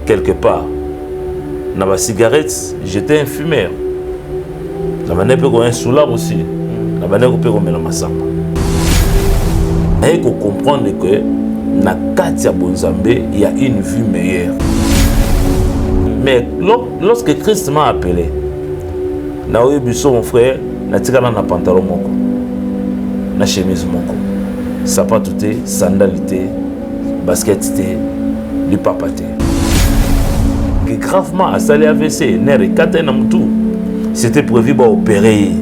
quelque part. Dans ma cigarette, j'étais un fumeur. Dans ma népé, un soulard aussi. Dans ma népé, un massamba. Il faut comprendre que dans Katia Bonzambe, il y a une vie meilleure. Mais lorsque Christ m'a appelé, Naoui Busso, mon frère, n'a tiré dans pantalon moko, na chemise moko, sapatou, sandalité, basket, du papaté. Qui gravement a salé AVC, nerf et namtou. C'était prévu d'opérer.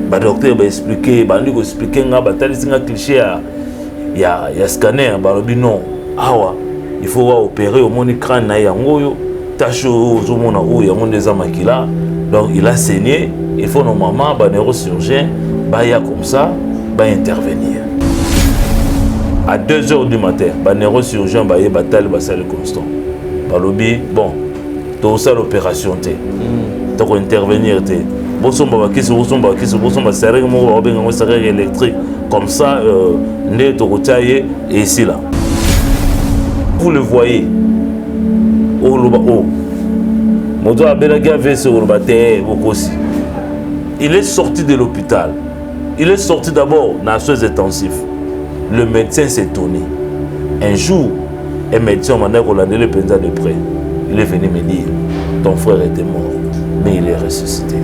Le docteur va expliquer, il va expliquer, il va cliché, il y a scanner, il va dire non, il faut opérer au moins crâne, il y a donc il a saigné, il faut normalement un neurochirurgien, comme ça, intervenir. À 2h du matin, le neurochirurgien va salle constant. Bon, tout ça l'opération, tu vas intervenir. Électrique comme ça, et ici là. Vous le voyez. Il est sorti de l'hôpital. Il est sorti d'abord dans les soins intensifs. Le médecin s'est tourné. Un jour, un médecin m'a dit qu'on allait le prendre de près. Il est venu me dire, ton frère était mort, mais il est ressuscité.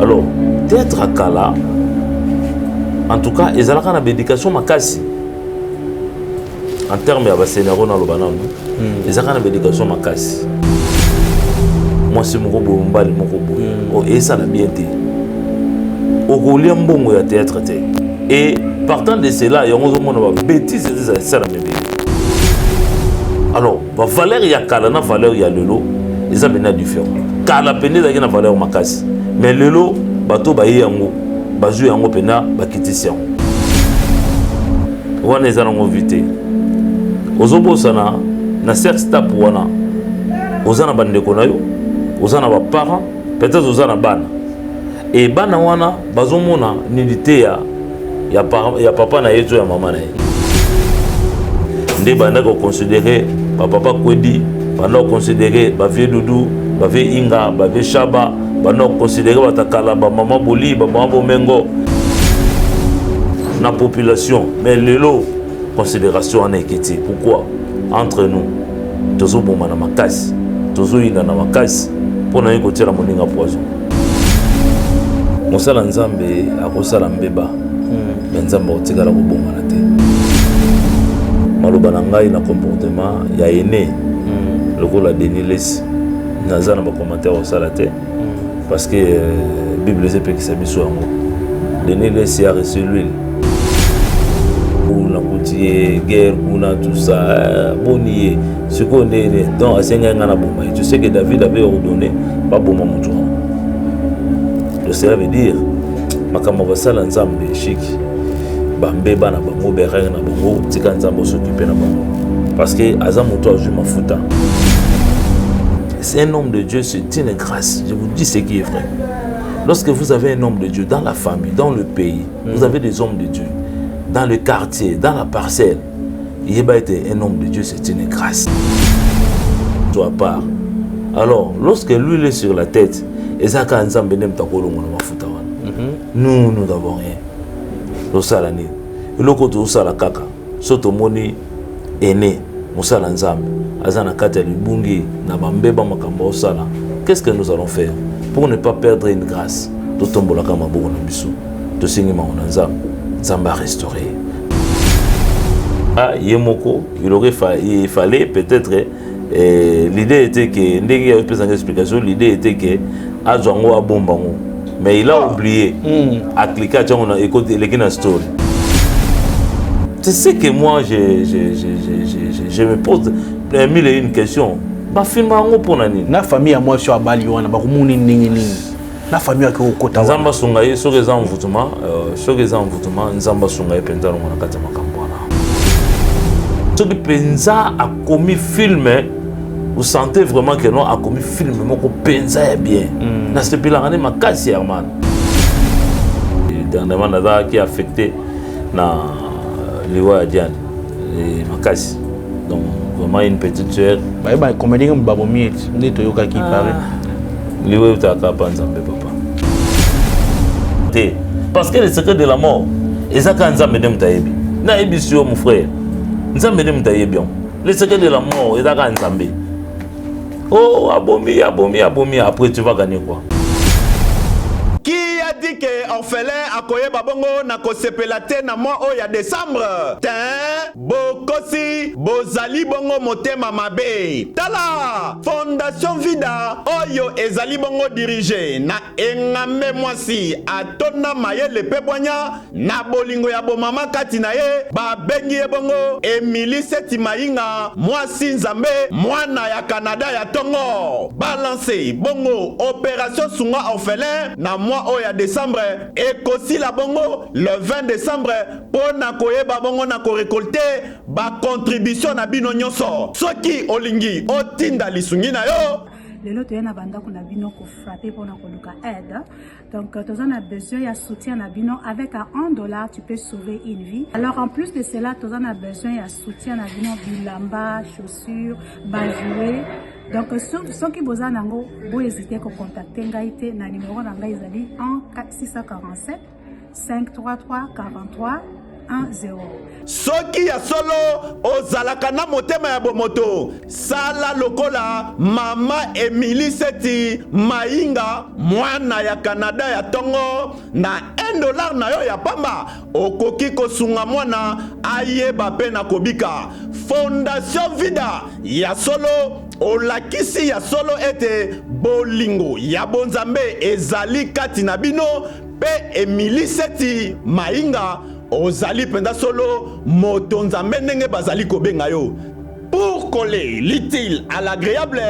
Alors, d'être à Kala, en tout cas, ils ont une médication makasi. En termes de Bassénéro dans le banane, ils ont une médication makasi. Moi, c'est mon robot, et ça l'a bien été. Au Goliath, bon, il y a théâtre. Et partant de cela, il y a une bêtise, c'est la même. Alors, la valeur, il y a Kala, la valeur, il y a le lot, ils ont bien différent. Kala, il y a une valeur makasi. Mais le lot, bateau baye yango, bazu yango pena, bakitisi yango. Wana eza nango vite. Ozobo sana na certes step wana. Ozana bandeko na yo, ozana ba parents, peut-être ozana bana. Et bana wana bazomona nilité ya papa na yezo ya mama na ye. Nde banda ko considérer papa Kwedi, banda ko considérer ba vieux Doudou, ba vieux Inga, ba vieux Shaba. Nous considérons que maman Boli, maman Bomengo, la population, mais le lot, considération en équité. Pourquoi? Entre nous, tous les gens ont casse, tous les gens ont casse, pour nous écouter la moninga poison. Nous sommes en Zambie, à cause de l'ambeba, mais nous sommes en train de faire Malobananga, il y a un comportement, il y a aîné, le rôle de Denis Les, nous avons un commentaire au Salaté. Parce que la Bible est que c'est mis en haut. Denis Les a reçu l'huile. Pour la routier, guerre, pour tout ça, bonier. Ce qu'on est dans la Seigneur, tu sais que David avait ordonné, pas bon moment. Cela veut dire, Makama va ça l'ensemble de chic. Bambeba na bango, bereng na bango, tika nzambo s'occuper na bango. Parce que Azamoto a joué ma fouta. C'est un homme de Dieu, c'est une grâce. Je vous dis ce qui est vrai. Lorsque vous avez un homme de Dieu dans la famille, dans le pays, vous avez des hommes de Dieu, dans le quartier, dans la parcelle, il va être un homme de Dieu, c'est une grâce. Toi part. Alors, lorsque l'huile est sur la tête, nous n'avons rien. Nous sommes là. Nous sommes là. Sotomoni est né. Nous sommes là. Qu'est-ce que nous allons faire pour ne pas perdre une grâce? Zamba restaurer. Ah, Yemoko, il fallait peut-être. L'idée était que, l'idée était que Azwango a bombango. Mais il a oublié à cliquer sur mon écoute les story. Tu sais que moi je me pose mille et une questions. Ba film ango pour nani. Na famille à moi sur Abali wana ba kumuni ningi. Na famille à kokota. Nzamba sungaye sur les envoûtements, Nzamba sungaye penza ngona kata makambwana. Ce que penza a commis film, vous sentez vraiment que non a commis film moko penza bien. Na ce bilan ane makasi herman. Dernièrement nada qui a affecté na liwa Diane makasi. Donc, vraiment une petite sœur. Bah, comme dit, babomiet, n'est to yoka qui paraît. Lui, tu as qu'à penser, papa. Parce que le secret de la mort, et ça quand Nzambe dem tayebi. Na ebisio mon frère. Nzambe dem tayebi. Le secret de la mort, et ça quand Nzambe. Oh, abomi, après tu vas gagner quoi? Qui a dit que orphelin a koye babongo na kosepelate na mois oya décembre? Tin, bokosi, bozali bongo motema mabe. Tala, Fondation Vida, oyo ezali bongo dirigé na engambe mwasi atona maye le pebonya na bolingo ya bomama kati na ye ba bengi e bongo Emily Seti Mainga mwasi nzambe mwana ya Canada ya tongo balance bongo opération sunga orphelin na mois oya décembre ekosi la bongo le 20 décembre pour na koyeba bongo na ko récolter ba contribution na bino nyonso soki olingi otinda lisungi na yo. Lelo to yana banda kuna bino ko frapper pour na koluka aide. Donc tu as besoin de soutien na bino avec $1 tu peux sauver une vie. Alors en plus de cela tu as besoin de soutien na bino bilamba, chaussures, bajouer. Donc ceux qui besoin nango bo hésiter ko contacter ngaite na numéro na ngai ezali 647 533 43 10. Soki ya solo ozalaka na motema ya bomoto sala lokola mama Emily Seti Mainga mwana ya Canada ya tongo na $1 na yo ya pamba okoki kosunga mwana ayeba pe na kobika. Fondation Vida ya solo olakisi ya solo ete bolingo ya bonzambe ezali kati na bino pe Emily Seti Mainga ozali penda solo moto nzambe ndenge bazali kobenga yo. Pour coller l'utile à l'agréable,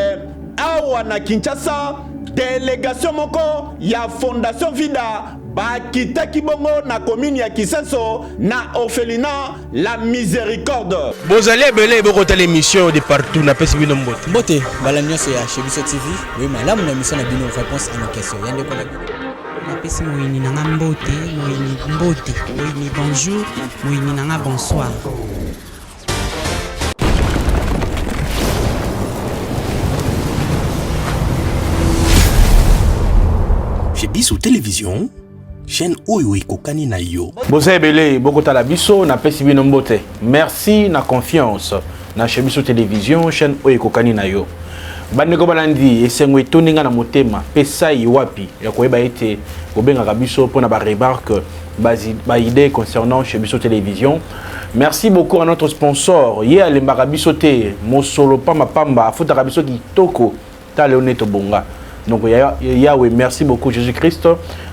awa na Kinshasa délégation moko ya Fondation Vida bakitaki bongo na commune ya Kisenso na orphelinat La Miséricorde. Bozali ebele bokota l'émission de partout na pesi bino mbote. Mbote bala nyonso ya chez Biso TV. Oui, malamu na mission na bino réponse à nos questions. Yande ko napesi moyini nanga mbote, moyini bonjour, moyini nanga bonsoir. Chez Biso Télévision, chaîne oyo ekokani na yo. Boza ebele bokota la biso na pesi bino mbote. Merci na confiance na chez Biso Télévision, chaîne oyo ekokani na yo. Bandeko balandi esengo etoninga na motema pesa wapi ya koyeba ete kobenga biso pour na ba remarque ba idée concernant chez Biso Télévision. Merci beaucoup à notre sponsor ye alembaka biso te mosolo pamba pamba afutaka biso kitoko ta Leoneto Bonga. Donc Yahweh, merci beaucoup Jésus-Christ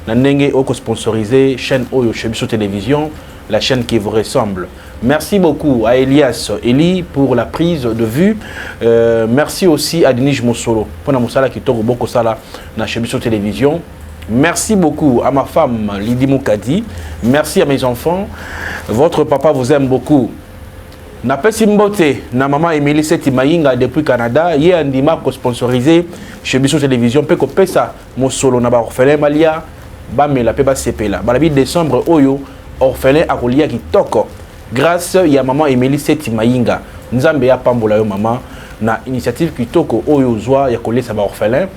na ndenge oko sponsoriser chaîne oyo chez Biso Télévision, la chaîne qui vous ressemble. Merci beaucoup à Elias Eli pour la prise de vue. Merci aussi à Denis Mosolo pour la mosala qui toque beaucoup sala na chez Biso Télévision. Merci beaucoup à ma femme Lydie Moukadi. Merci à mes enfants. Votre papa vous aime beaucoup. Na pesi mbote na maman Emily Seti Mainga depuis Canada. Ye andima ko sponsorisé chez Biso Télévision pe ko pesa Mosolo na ba orphelin Malia ba mela pe ba sepela. Ba la bi décembre oyo orphelin akolia ki toko. Grâce à maman Emily Seti Mainga, Nzambe ya pambola yo maman na initiative kitoko oyo zwa ya kolesa ba orphelin.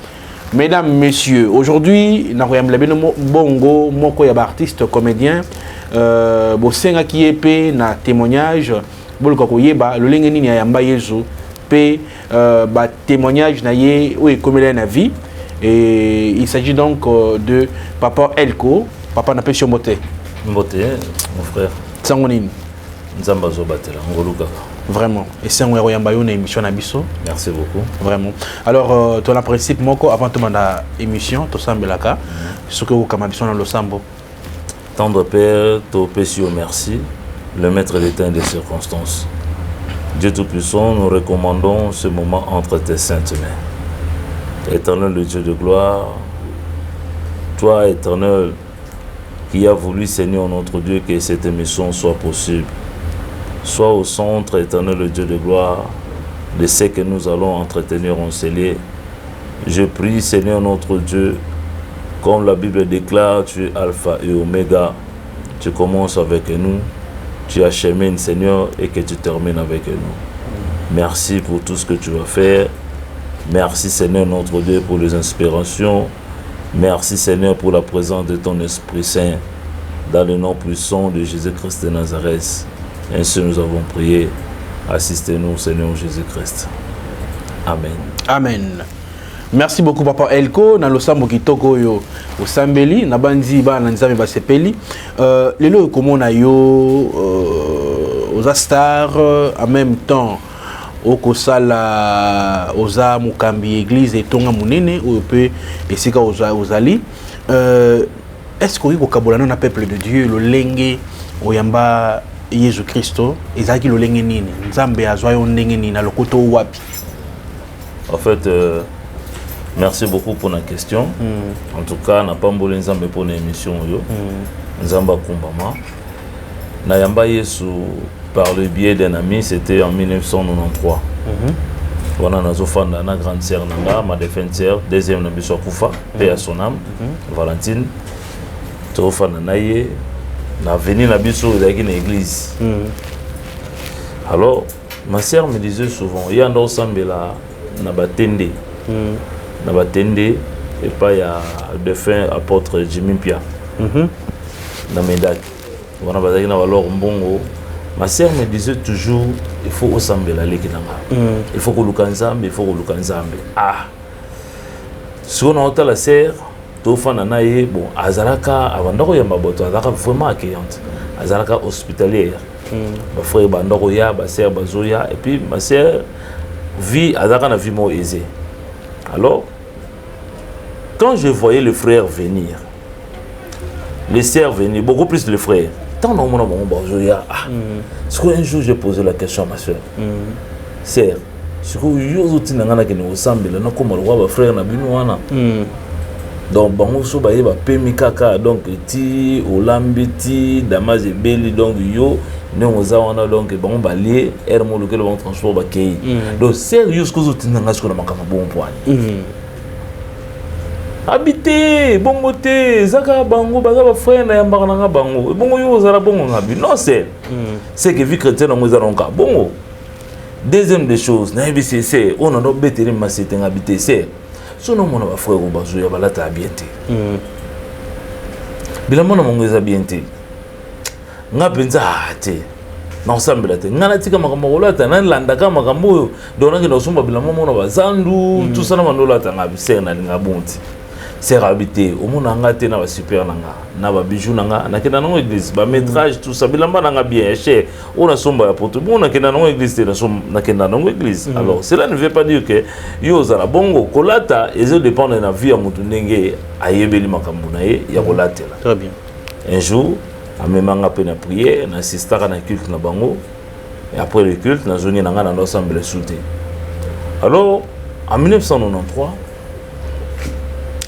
Mesdames, messieurs, aujourd'hui na koyambela bino bongo moko ya ba artiste comédien bosenga ki epé na témoignage boloko koyeba lolenge nini ya yamba yezu pe ba témoignage na ye oyo komela na vie et il s'agit donc de papa Elko, papa na pesio mbote. Mbote, mon frère. Sangonini. Nzamba zobatela ngoluka. Vraiment. Et c'est un héros yambayo na émission na biso. Merci beaucoup. Vraiment. Alors ton principe moko avant de manda émission to sambelaka ce que vous kamabiso na losambo. Tendre Père, te pécio merci, le maître des temps et des circonstances. Dieu Tout-Puissant, nous recommandons ce moment entre tes saintes mains. Éternel le Dieu de gloire, toi éternel qui as voulu, Seigneur notre Dieu, que cette émission soit possible. Sois au centre, éternel le Dieu de gloire, de ce que nous allons entretenir en scellé. Je prie, Seigneur notre Dieu, comme la Bible déclare, tu es Alpha et Oméga. Tu commences avec nous, tu achemines, Seigneur, et que tu termines avec nous. Merci pour tout ce que tu vas faire. Merci Seigneur notre Dieu pour les inspirations. Merci Seigneur pour la présence de ton Esprit Saint. Dans le nom puissant de Jésus-Christ de Nazareth. Ainsi nous avons prié. Assistez-nous Seigneur Jésus-Christ. Amen. Amen. Merci beaucoup Papa Elko. Na losambo kitoko yo osambeli na bandi ba na nzambe ba sepeli. Lelo komona yo oza star en même temps okosala oza mukambi église etonga munene oyo pe esika ozali. Est-ce que kokabola na peuple de Dieu lo lenge oyamba Jésus Christo ezaki lo lenge nini nzambe azwa yo ndenge nini na lokoto wapi? En fait merci beaucoup pour la question. En tout cas, n'a pas mbolé nzambe pour l'émission yo. Nzamba kumbama. Na yamba Yesu par le biais d'un ami, c'était en 1993. Voilà nazo fanda na grande sœur nanga, ma défunte sœur, deuxième na biso kufa, paix à son âme, Valentine. To fanda naye na venu na biso dans l'église. Alors, ma sœur me disait souvent, il y a un ensemble là na batende. Na batende et pas il y a défunt apôtre Jimmy Pia. Na Medak. Voilà bazaki na valeur mbongo. Ma sœur me disait toujours il faut ressembler la lekinanga. Il faut que lukanzambe, il faut que lukanzambe. Ah. Si on a autant la sœur, to fana naye bon azalaka avandako ya maboto azalaka vraiment accueillante. Azalaka hospitalière. Ba frère bandako ya ba sœur bazoya et puis ma sœur vit azalaka na vie mo aisée. Alors, quand je voyais le frère venir, les sœurs venir, beaucoup plus les frères, tant dans mon c'est qu'un jour j'ai posé la question à ma soeur. Sœur, c'est que yo tu n'as qui nous ressemble, non comme le roi frère na binoana. Donc bango so ba yeba pemi kaka donc ti olambiti damage beli donc yo non wana donc bango balier ermo lequel on transport ba kei. Donc sérieux ce que zo tinanga ce que na makama bon point. Habiter bongo te zaka bango baza ba frère na yamba na bango bongo yo zala bongo ngabi non c'est que vie chrétienne on za ronka bongo. Deuxième des choses na c'est on a no betere masete ngabité c'est so no mona ba frère ko bazo ya balata bien te. Bila mona mongo za bien te. Nga penza te na osambela te ngana tika makambo kolata na landaka makambo donaki na osumba bila mona bazandu tout ça na mandolata ngabi c'est na linga bonti. C'est habité au monde ngate na ba super nanga na ba bijou nanga na kena na église ba métrage tout ça bilamba nanga bien cher on a somba ya poto bon na kena na église na kena na église. Alors cela ne veut pas dire que yo za la bongo kolata ezo dépend de la vie à mutu ndenge ayebeli makambo na ye ya kolata là. Très bien. Un jour a memanga pe na prière na assistaka na culte na bango et après le culte na zone nanga na ensemble souté. Alors en 1993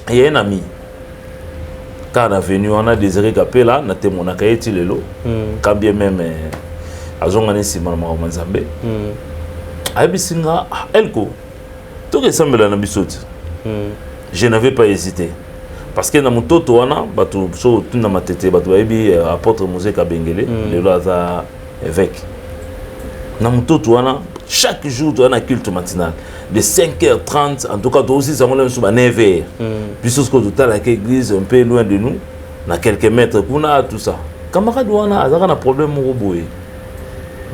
il y a un ami quand on est venu on a désiré Kapela na témoin kaiti lelo quand bien même azongani sima na manzambe abisinga elko to ke sambela na bisoti. Je n'avais pas hésité parce que na mutoto wana batu so tuna matete batu babi apôtre Mosé Kabengele lelo aza évêque na mutoto wana chaque jour tu as un culte matinal de 5h30 en tout cas aussi ça on est sur 9h puisque tout à l'église un peu loin de nous na quelques mètres kuna tout ça camarade wana azaka na problème mo boye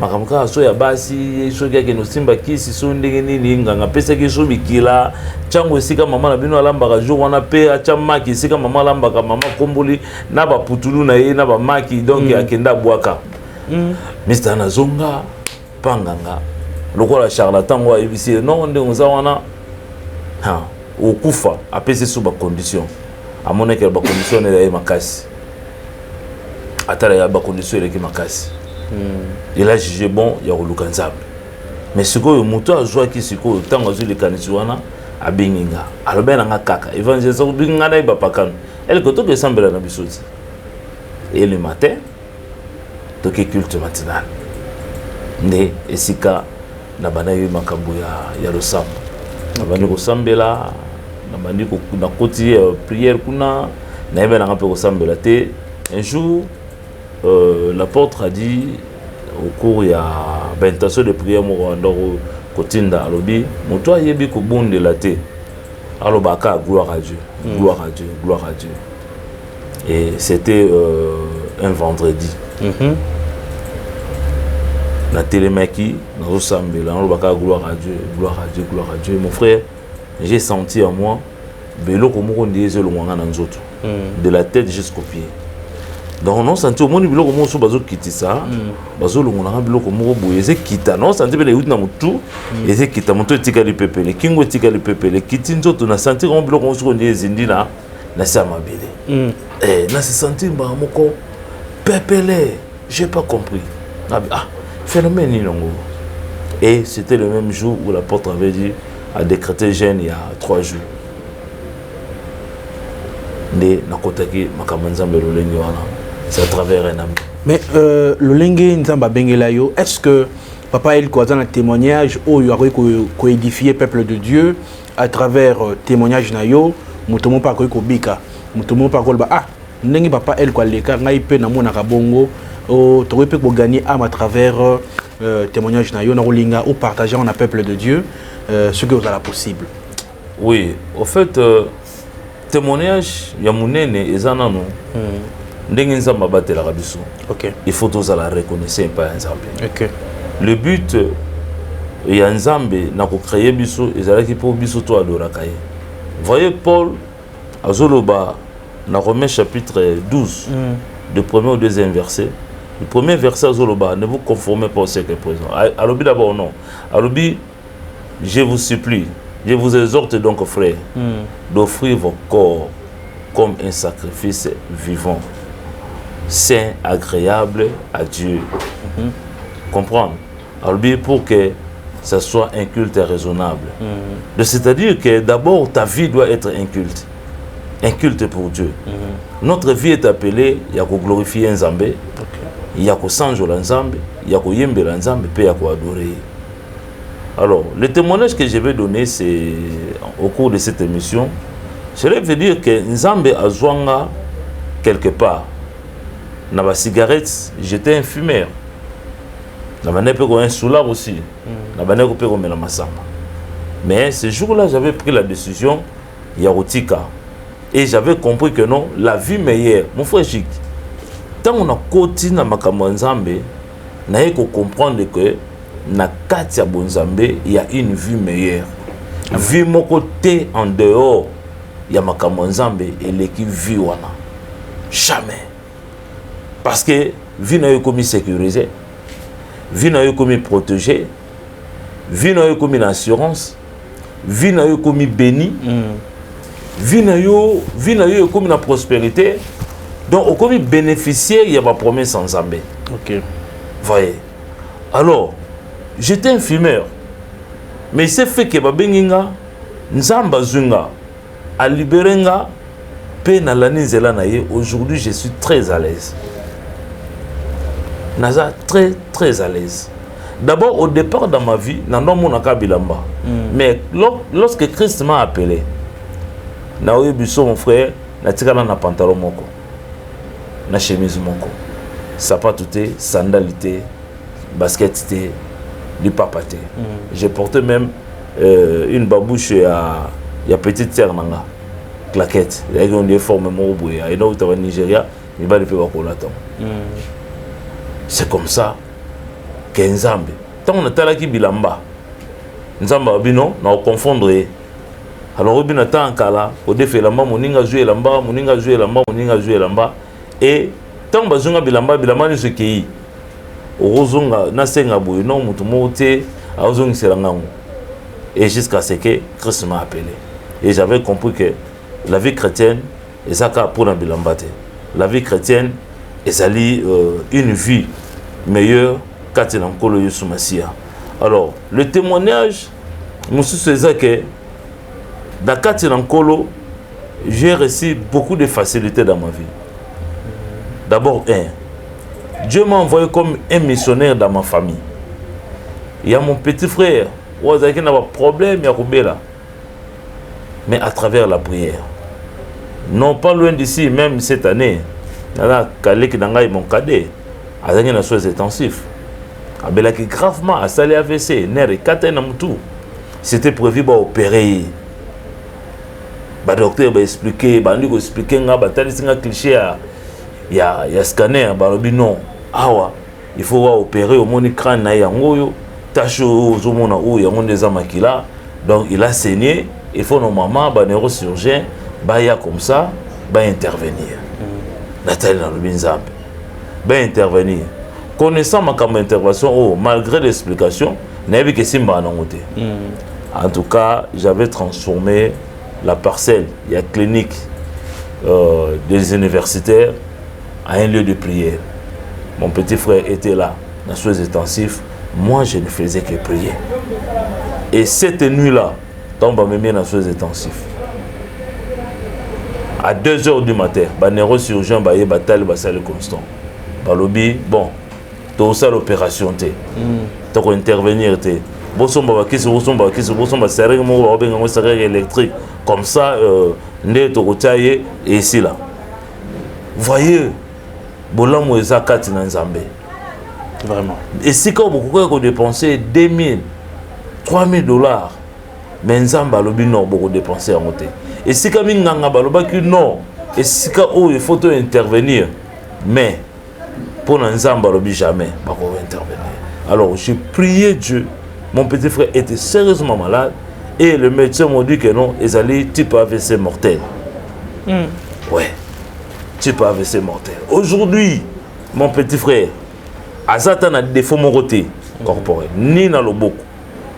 makamka so ya basi so ya ke no simba kisi so ndenge nini nganga pesa ke so bikila chango esika mama na bino alambaka jour wana pe acha maki esika mama alambaka mama komboli na ba putulu na ye na ba maki donc akenda bwaka Mr Nazonga panganga lokola charlatan wa ibisi non ndenge zawana ha okufa apese sous ba condition amone ke ba condition ya makasi atala ya ba condition ya makasi. Il a jugé bon ya kolukanzambe mais siko muto azwa ki siko tango azuli kanisiwana abinginga alobena nga kaka évangéliste binga na ibapakano elle ko to ke sambela na bisoti et le matin to ke culte matinal ne esika na bana yo makambo ya losambo na bani ko sambela na bani ko na koti prière kuna na yeba na pe ko sambela te un jour l'apôtre a dit au cours il y a bentation de prière mo ndoko kotinda alobi moto ayebi ko bonde la te alobaka gloire à Dieu, gloire à Dieu, gloire à Dieu. Et c'était un vendredi. La télémaki, dans Sambela, alobaka gloire à Dieu, gloire à Dieu, gloire à Dieu. Mon frère, j'ai senti en moi de la tête jusqu'au pied. Donc on a senti au moins que nous avons quitté ça. Nous avons quitté. Nous avons senti que nous avons tout. Et c'est quitté. Nous avons tika le peuple. Les kingo tika le peuple. Les quitté. Nous avons senti que nous avons quitté. Nous avons senti que nous avons peuple. Je n'ai pas compris. Ah, phénomène inongo. Et c'était le même jour où l'apôtre avait dit à décréter jeûne il y a 3 jours. C'est à travers un ami. Mais le Lengue Nzamba Bengelayo, est-ce que Papa El Kouazan a un témoignage où il y a coédifié le peuple de Dieu à travers témoignage Nayo, Moutomo Pako Bika, Moutomo Pako Ah, Nengi Papa El Koualeka, Naïpe Namona Kabongo, au Torépé pour gagner âme à travers témoignage Nayo, Narolinga, ou partageant un peuple de Dieu ce que vous avez possible. Oui, au fait, témoignage, il y a mon aîné et Zanano. Il faut tous la reconnaître par Nzambe. Le but, il y a Nzambe n'a pas créé biso et ça qui pour biso toi adorakaye. Voyez Paul à Zoloba dans Romains chapitre 12, du premier au deuxième verset. Le premier verset à Zoloba, ne vous conformez pas au siècle présent. Alobi d'abord non. Alobi, je vous supplie, je vous exhorte donc frères, d'offrir vos corps comme un sacrifice vivant, saint, agréable à Dieu. Comprendre. Alors, pour que ça soit un culte raisonnable. C'est-à-dire que d'abord, ta vie doit être un culte pour Dieu. Notre vie est appelée, il y a qu'à glorifier Nzambe, il y a qu'à sanger Nzambe, il y a qu'à yembe Nzambe, puis il y a qu'à adorer. Alors, le témoignage que je vais donner, c'est au cours de cette émission, je veux dire que Nzambe a Zwanga quelque part. Dans la cigarette, j'étais un fumeur. Dans un soulard aussi. Mais ce jour-là, j'avais pris la décision, Yarotika. Et j'avais compris que non, la vie meilleure. Mon frère Jik, tant on a continué à Makambo Nzambe, on a comprendre que na Katia Bonzambe, il y a une vie meilleure. Vie mon côté en dehors, il y a Makambo Nzambe et l'équipe vie wana. Jamais. Parce que vie n'a eu comme sécurisé, vie n'a eu comme protégé, vie n'a eu comme une assurance, vie n'a eu comme béni, vie n'a eu comme une prospérité. Donc, au comme bénéficiaire, il y a ma promesse en Zambé. Ok. Voyez. Alors, j'étais un fumeur. Mais c'est fait que Babenginga, Nzamba Zunga, a libéré nga, aujourd'hui, je suis très à l'aise. Naza très très à l'aise. D'abord, au départ dans ma vie, mais lorsque Christ m'a appelé, Naoui Busso, mon frère, na tikala na pantalon moko, na chemise moko, sapatou, sandalité, basket, du papaté. J'ai porté même une babouche à petite terre nanga, claquette. Il y a une forme mobile. Il y a une Nigeria, il va le faire au latin. C'est comme ça que Nzambe. Tant on a talaki bilamba, Nzamba bino na confondre. Alors bino tant kala au défait lamba moninga jouer lamba, moninga jouer lamba, moninga jouer lamba et tant bazunga bilamba ni ce qui orozonga na senga boy non mutumote azongi selangango. Et jusqu'à ce que Christ m'a appelé. Et j'avais compris que la vie chrétienne est ça pour la bilambate. La vie chrétienne est une vie meilleure quand il y a. Alors, le témoignage, c'est que dans Katilankolo, j'ai reçu beaucoup de facilités dans ma vie. D'abord, Dieu m'a envoyé comme un missionnaire dans ma famille. Il y a mon petit frère, qui n'a pas de problème, mais à travers la prière. Non pas loin d'ici, même cette année, mon cadet, a gagné la chose intensif. abelaki gravement à sali AVC nerf ekata na mutu. C'était prévu d'opérer. Le docteur va expliquer, un cliché il y a scanner, non. Awa, il faut opérer au monde crâne na yango tache aux homona ou yango des amakila. Donc il a saigné, il faut normalement neurochirurgien ya comme ça, intervenir. Nathalie na lubinzambe. Intervenir. Connaissant ma comme intervention malgré l'explication, n'avait que simba na ngote. En tout cas, j'avais transformé la parcelle, il y a clinique des universitaires, en un lieu de prière. Mon petit frère était là, dans les soins intensifs. Moi, je ne faisais que prier. Et cette nuit-là, tombe à me mettre dans les soins intensifs. À 2 h du matin, le neurochirurgien va bataille le constant. Balobi, bon, tout ça l'opération, tu dois intervenir. Électrique comme ça et ici là voyez bolamu ezakati na nzambe vraiment et si quand beaucoup dépenser 2000 3000 $, mais nzambe alobi non beaucoup dépenser en côté et si quand nganga balobaki non et si quand il faut intervenir mais pour nzambe alobi jamais bako intervenir. Alors j'ai prié Dieu. Mon petit frère était sérieusement malade et le médecin m'a dit que non, ils allaient type AVC mortel. Ouais, type AVC mortel. Aujourd'hui, mon petit frère, Azatan a des défauts corporels, ni dans le boko,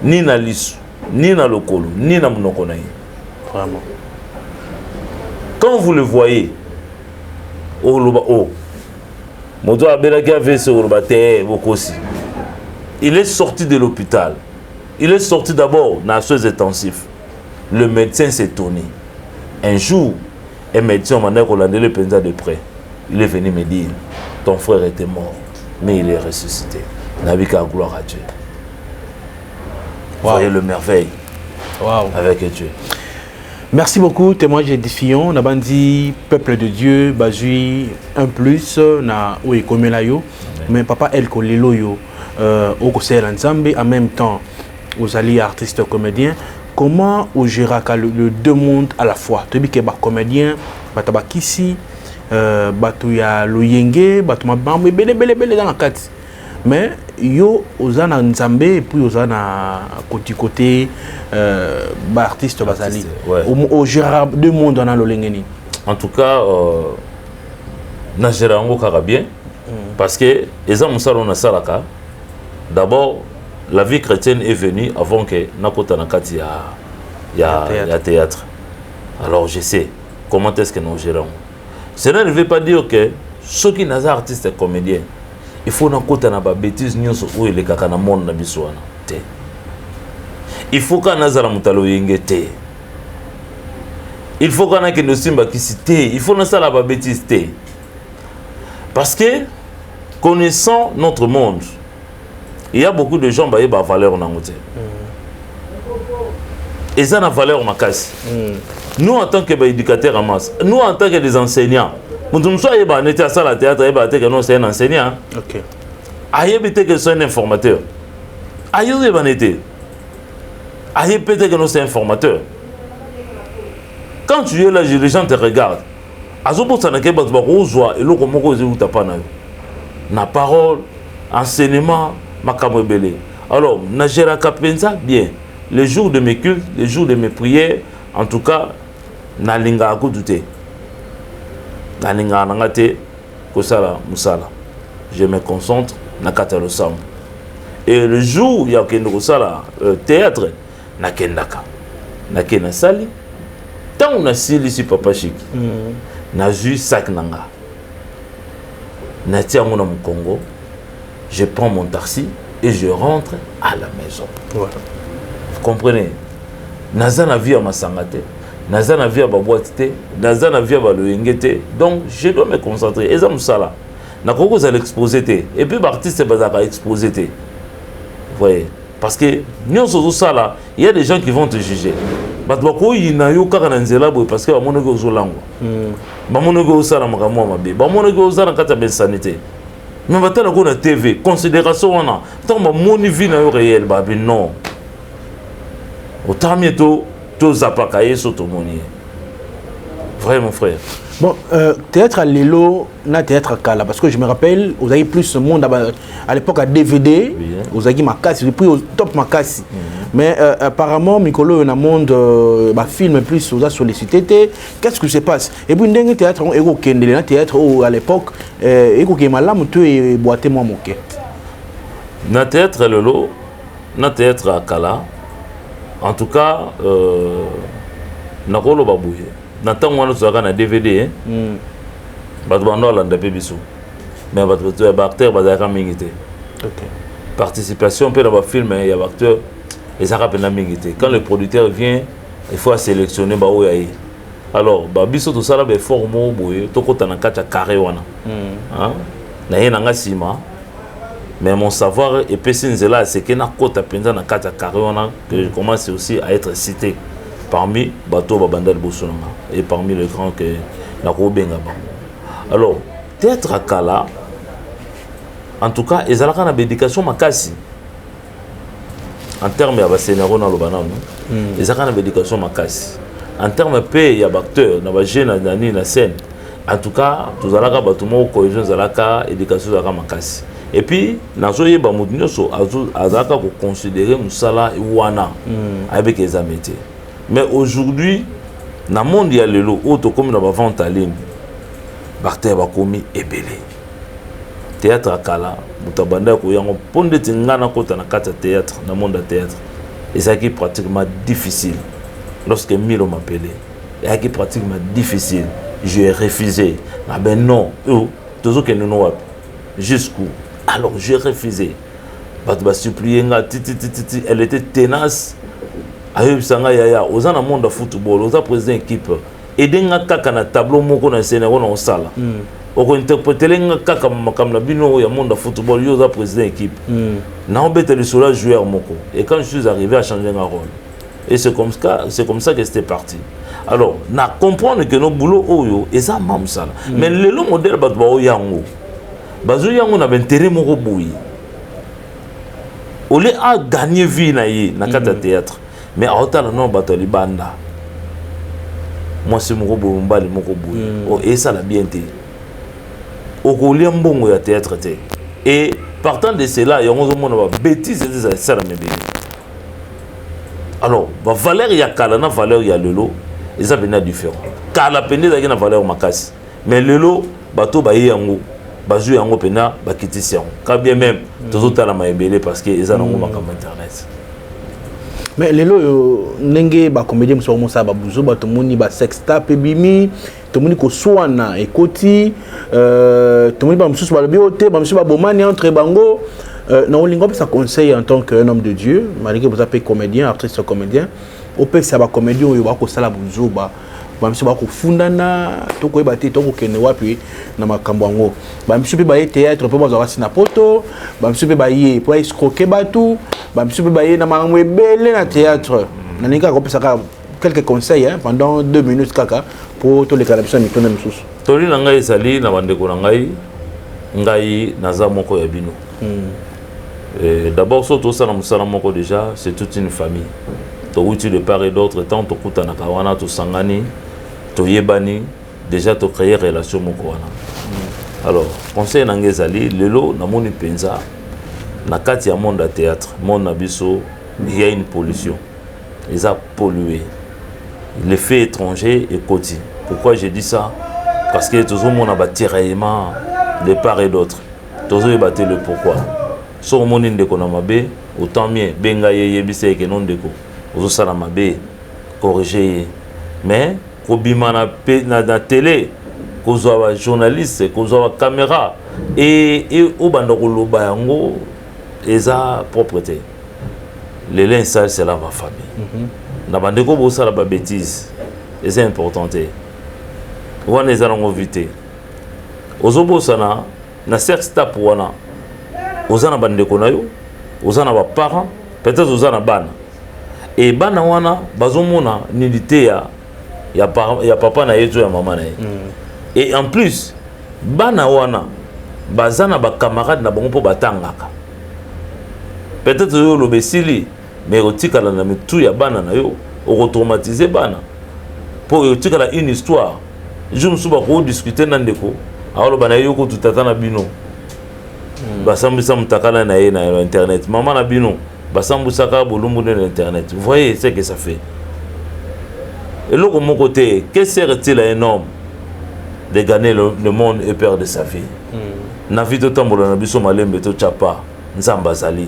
ni dans l'issue, ni dans le colo, ni dans le monokonaï. Vraiment. Quand vous le voyez, il est sorti de l'hôpital. Il est sorti d'abord dans les soins intensifs. Le médecin s'est tourné. Un jour, un médecin m'a dit qu'on a le pénal de près. Il est venu me dire, ton frère était mort, mais il est ressuscité. N'a vu qu'à gloire à Dieu. Wow. Voyez le merveille avec Dieu. Merci beaucoup, témoignage édifiant. On a dit peuple de Dieu, Bazui, un plus, na oui, comme là yo, mais papa El Kolelo yo. Au conseil d'ensemble, en même temps, aux alliés artistes comédiens, comment on gère le deux mondes à la fois? Tu dis que les comédiens, les kisi, les loyenge, les belé dans la carte. Mais yo aux an ensemble et puis aux an côté artistes basali. On gère deux mondes dans le lengeni. En tout cas, na gère ngo bien parce que les hommes salon na salaka. D'abord, la vie chrétienne est venue avant que Nakota Nakati y a théâtre. Alors je sais comment est-ce que nous gérons. Cela ne veut pas dire que ceux qui sont artistes et comédiens, il faut Nakota na ba bêtises nyonso ou les kakana monde na biswana. Il faut qu'on nazara mutalo yengete. Il faut qu'on ait que simba qui cite. Il faut na la ba bêtise. Parce que connaissant notre monde, il y a beaucoup de gens qui ont valeur dans le et ça a une valeur en casse. Nous, en tant qu'éducateurs en masse, nous, en tant que des enseignants, nous sommes soit à ça la théâtre, nous sommes un enseignant. Peut-être que c'est un informateur. Peut-être que nous sommes un informateur. Quand tu es là, les gens te regardent. La parole, enseignement, alors, Najera Kapenza, bien. Les jours de mes cultes, les jours de mes prières, en tout cas, Nalinga Akudute. Nalinga Nangate, Kosala, Musala. Je me concentre, Nakatalo Sam. Et le jour où il y a un théâtre, Nakendaka. Nakena Sali. Tant on a ici, Papa Chic, Nazu Sak Nanga. Natia mon Congo. Je prends mon taxi et je rentre à la maison. Voilà. Vous comprenez? Nazana vie à ma sangate, Nazana vie à ma boîte, Nazana vie à ma loyengete. Donc je dois me concentrer. Et ça me sala. Nakoko vous allez exposer. Et puis l'artiste va exposer. Vous voyez? Parce que nous sommes ça il y a des gens qui vont te juger. Parce que mais batala ko na TV considération wana tant ba moni vie na yo réel ba non autant mieux to zapaka yeso to moni vrai mon frère. Bon, théâtre à Lelo, na théâtre à Kala, parce que je me rappelle, vous avez plus ce monde à l'époque à DVD, vous avez Makassi, j'ai pris au top Makassi. Mais apparemment, Mikolo, il y a un monde, film plus, vous avez sollicité. Qu'est-ce qui se passe? Et puis, il y a un théâtre, il y a un théâtre à l'époque, il y a un théâtre, il y a un théâtre à Lelo, na théâtre à Kala, en tout cas, Nakolo Babouye. N'attends moi nous avons un DVD bato bando alanda pe biso mais bato acteur bazaka mingité participation pe dans ba film il y a acteur et ça rappelle na mingité quand le producteur vient il faut sélectionner ba oyaye alors ba biso tout ça là be formo boye to kota na kacha carré wana hein na yena nga sima mais mon savoir et pesinzela c'est que na kota penza na kacha carré wana que je commence aussi à être cité parmi Bato Babandal Bosonanga et parmi les grands que la Robengaba. Alors, théâtre à Kala, en tout cas, ils ont une éducation makasi. En termes de Bassénéro dans le banane, ils ont une éducation makasi. En termes de paix, il y a acteurs, dans la jeune, dans la scène. En tout cas, tous les bâtiments cohésion, ils éducation makasi. Et puis, nous avons considéré Moussala et Wana avec les amétés. Mais aujourd'hui, dans le monde, il y a le lot, comme dans la vente en ligne, Barthe va commis et belé. Théâtre à Kala, Moutabanda, il y a un pont de Tingana côté dans le théâtre, dans le monde du théâtre. Et ça qui est pratiquement difficile. Lorsque Milo m'a appelé, et qui est pratiquement difficile, je ai refusé. Ah ben non, toujours que nous n'avons pas. Jusqu'où? Alors j'ai refusé. Barthe va supplier, elle était tenace. Ayub Sanga Yaya, aux en monde de football, aux président équipe, et d'un kaka na tableau moko na scénario na sala. Oko interpréter nga kaka comme na bino ya monde de football, yo za président équipe. Na on bête le sola joueur moko. Et quand je suis arrivé à changer un rôle, et c'est comme ça que c'était parti. Alors, na comprendre que nos boulot oyo et ça mam sala. Mais le long modèle ba ba yango. Bazo yango na intérêt moko boui. Olé a gagner vie na yi na kata théâtre. Mais à autant de non batoli banda. Moi c'est mon robot mbali mon robot. Et ça l'a bien été. Au collier mbongo ya théâtre et partant de cela il y a un bêtise c'est ça la même. Alors va valeur ya kala na valeur ya lelo et ça venait différent. Kala pende da na valeur makasi. Mais lelo bato ba yango bazu yango pena ba kitisi yango. Quand bien même tous la maébélé parce que ils ont makamba internet. Mais les lots, n'engé ba comédien muso musa ba buzo ba tomoni ba sextape bimi, tomoni ko soana et koti, tomoni ba muso ba bioté, ba muso ba bomani entre bango. Non, l'ingop ça conseille en tant qu'un homme de Dieu, malgré que vous appelez comédien, artiste comédien, au pire ça ba comédien yo ba ko sala buzo ba bamisi ba ko fundana to ko ebate to ko kene wapi na makambo ngo bamisi pe ba théâtre pe bazo wasina poto bamisi pe ba ye po escroquer batu bamisi pe ba ye na makambo ebele na théâtre na nika ko pesa quelques conseils pendant 2 minutes kaka pour tous les calabison ni tona misusu toli na ngai sali na bandeko na ngai naza moko ya bino d'abord surtout ça na musala moko déjà c'est toute une famille to uti de part et d'autre tant to kutana kawana to sangani to yebani déjà to créer relation moko wana alors conseil na ngezali lelo na moni penza na kati ya monde à théâtre monde na biso il y a une pollution ils a pollué les faits étrangers et quotidien. Pourquoi j'ai dit ça? Parce que toujours mon a tiraillement de part et d'autre toujours battre le pourquoi so moni ndeko na mabe autant mieux benga yebise ke non ndeko osala mabe corriger mais kobima na télé kozwa journaliste kozwa caméra et au bando koloba yango eza propreté les liens sales c'est là ma famille na bandeko bosala ba bêtise et c'est important wana eza ngo vite ozobosana na sex tap wana ozana bandeko na yo ozana ba parents peut-être ozana bana et bana wana bazomona nilité ya papa na yezo ya mama na ye et en plus bana wana bazana ba camarade na bango po batangaka peut-être yo lo besili mais otikala na mitu ya bana na yo otraumatiser bana pour otikala une histoire je me suis beaucoup discuter na ndeko alors bana yo ko tutata na bino basambisa mutakala na ye na internet maman na bino basambusaka bolumbu na internet vous voyez ce que ça fait et là de mon côté que sert-il à un homme de gagner le monde et perdre sa vie na vie de tambola na biso malembe to chapa nzamba zali.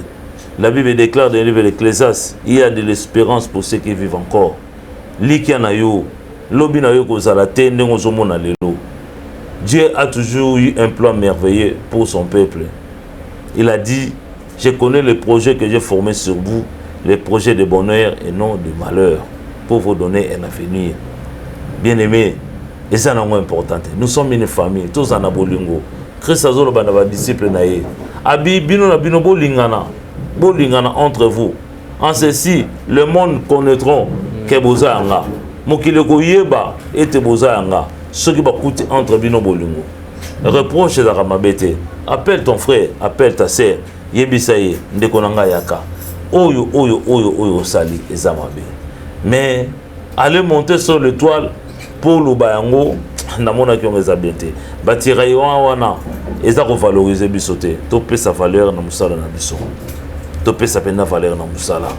La Bible déclare dans le livre de l'Ecclésiaste, il y a de l'espérance pour ceux qui vivent encore. Likia na yo, lobi na yo kozala te ndenge ozomona lelo. Dieu a toujours eu un plan merveilleux pour son peuple. Il a dit, je connais les projets que j'ai formés sur vous, les projets de bonheur et non de malheur, pour vous donner un avenir. Bien-aimés, et ça c'est important. Nous sommes une famille, tous en abolingo. Christ a zolo bana ba disciple na ye. Abi bino na bino bolingana. Bolingana entre vous. En ceci, le monde connaîtront que boza anga. Mokile ko yeba ete boza anga. Ce qui va coûter entre bino bolingo. Reproche la ramabete. Appelle ton frère, appelle ta sœur. Yebisaye ndekonanga yaka. Oyo sali ezamabe. Mais allez monter sur le toile pour le bayango. Namona ki onga zabete. Batira wana eza ko valoriser bisote. To pe sa valeur na musala na biso. To pe sa pena valeur na musala.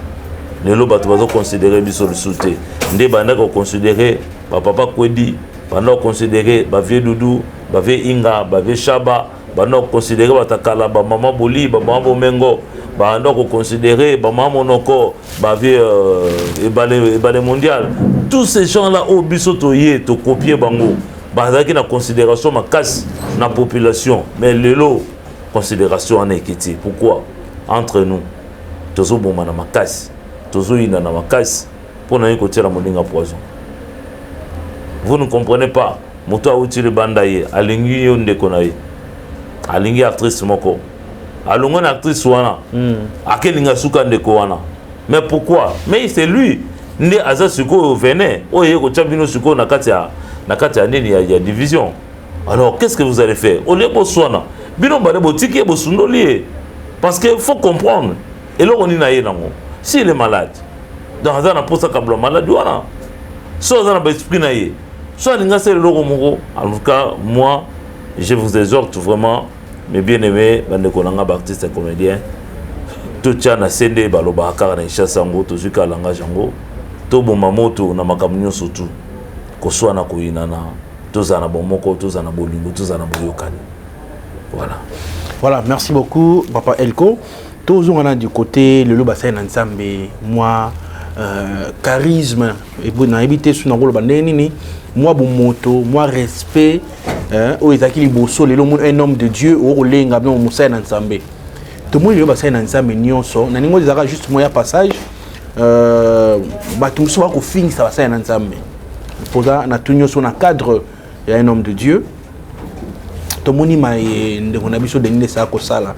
Nelo bato bazo considérer biso le souté. Nde banda ko considérer papa Kwedi, banda ko considérer ba vieux Doudou, ba vieux Inga, ba vieux Shaba, banda ko considérer batakala ba maman Boli, ba maman Bomengo, banda ko considérer ba maman Monoko, ba vieux Ebale mondial. Tous ces gens-là au biso to yé to copier bango. Bazaki na considération ma casse na population mais lelo considération en équité. Pourquoi entre nous tozo bomba na makasi tozo ina na makasi pour na ko tira moninga poison. Vous ne comprenez pas moto a utile bandaye alingi yo ndeko na ye alingi actrice moko alonga na actrice wana akelinga suka ndeko wana mais pourquoi mais c'est lui ndi aza suko venait oye ko tchabino suko na kati ya nini ya division. Alors qu'est-ce que vous allez faire? Ole boswana bino bale botiki bosundoli parce que faut comprendre et là on est naé nango s'il est malade dans un poste kablo malade wana so dans l'esprit naé soit linga c'est le logo moko. En tout cas moi je vous exhorte vraiment mes bien-aimés bande konanga artistes et comédiens tout tcha na sende baloba kaka na chasango to zuka langa jango to bomba moto na makamunyo surtout koswa na koinana tozana bomoko tozana bolingo tozana boyokani. Voilà, merci beaucoup papa Elko. Toujours on a du côté le loba sai na nzambe moi charisme et bon habiter sur ngolo bandeni ni moi bomoto moi respect o ezaki liboso lelo un homme de Dieu o lenga bien mo sai na nzambe. To mo le loba sai na nzambe nyonso na ningo ezaka juste moya passage batumso ba ko finisa ba sai na nzambe. Posa na tunyo sur un cadre il y a un homme de Dieu tomoni mai ndeko na biso denile sa ko sala